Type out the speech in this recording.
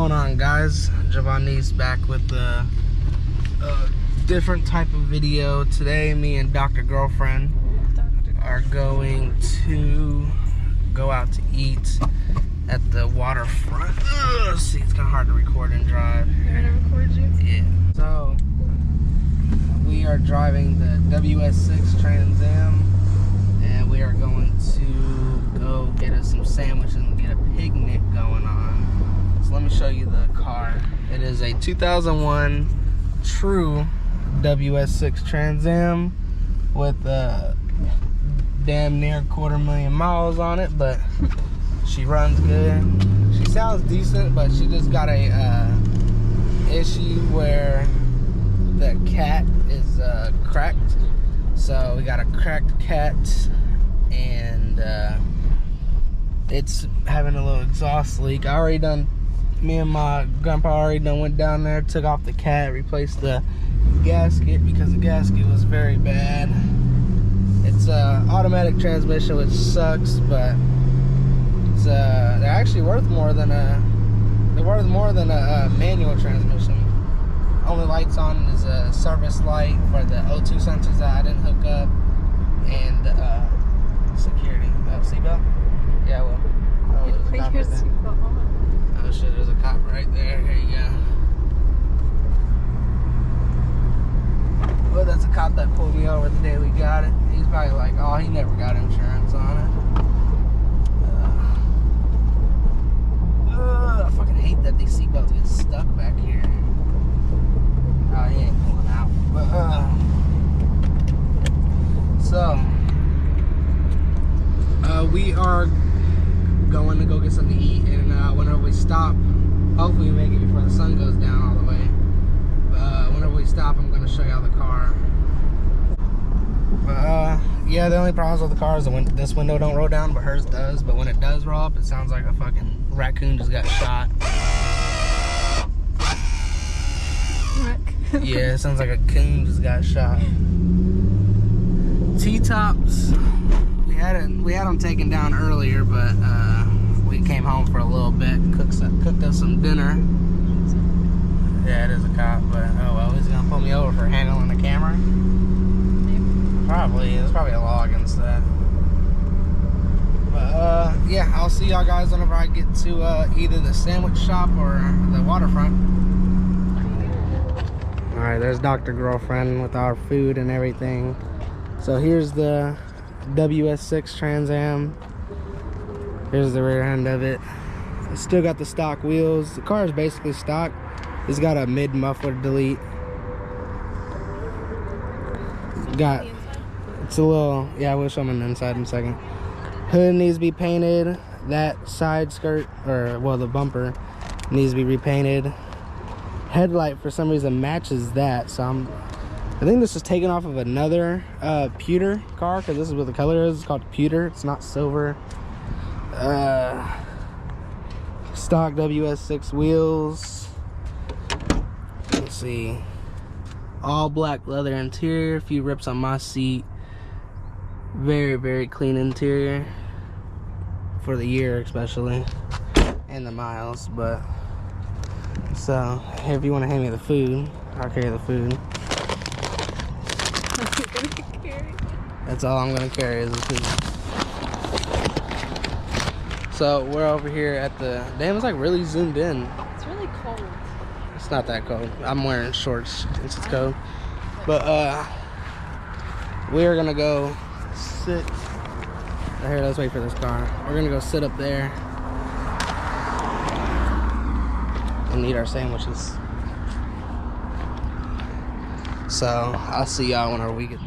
going on, guys? Giovanni's back with a different type of video. Today me and Dr. Girlfriend are going to go out to eat at the waterfront. See, it's kind of hard to record and drive. They're gonna record you? Yeah. So we are driving the WS6 Trans Am, and we are going to go get us some sandwiches and get a picnic going on. So let me show you the car. It is a 2001 true WS6 Trans Am with damn near 250,000 miles on it, but she runs good. She sounds decent, but she just got a issue where the cat is cracked. So we got a cracked cat, and it's having a little exhaust leak. Me and my grandpa already went down there, took off the cat, replaced the gasket because the gasket was very bad. It's automatic transmission, which sucks, but it's they're actually worth more than a manual transmission. Only lights on is a service light for the O2 sensors that I didn't hook up, and security. Seatbelt? Yeah, well. Oh, there's a cop right there. Oh shit, there's a cop right there. Here you go. Well, that's a cop that pulled me over the day we got it. He's probably like, oh, he never got insurance on it. I fucking hate that these seatbelts get stuck back here. Oh, he ain't pulling out. But, we are going to go get something to eat, and whenever we stop, hopefully we make it before the sun goes down all the way. But whenever we stop, I'm going to show y'all the car. But yeah, the only problems with the car is that this window don't roll down, but hers does. But when it does roll up, it sounds like a fucking raccoon just got shot. Yeah, it sounds like a coon just got shot. T-tops, we had them taken down earlier, but we came home for a little bit, cooked us some dinner. Yeah, it is a cop, but oh well, he's gonna pull me over for handling the camera. Probably, there's probably a law against that. But yeah, I'll see y'all guys whenever I get to either the sandwich shop or the waterfront. Alright, there's Dr. Girlfriend with our food and everything. So here's the WS6 Trans Am. Here's the rear end of it. It's still got the stock wheels. The car is basically stock. It's got a mid muffler delete. It's a little, yeah, we'll show them inside in a second. Hood needs to be painted. That side skirt, or well, the bumper needs to be repainted. Headlight for some reason matches that, so I think this is taken off of another pewter car, because this is what the color is. It's called pewter. It's not silver. Stock WS6 wheels. Let's see. All black leather interior. A few rips on my seat. Very, very clean interior for the year, especially, and the miles. But so here, if you want to hand me the food, I'll carry the food. That's all I'm gonna carry is the food. So we're over here at the, damn, it's like really zoomed in. It's really cold. It's not that cold. I'm wearing shorts since it's cold. But we're gonna go sit. Here, let's wait for this car. We're gonna go sit up there and eat our sandwiches. So I'll see y'all whenever we get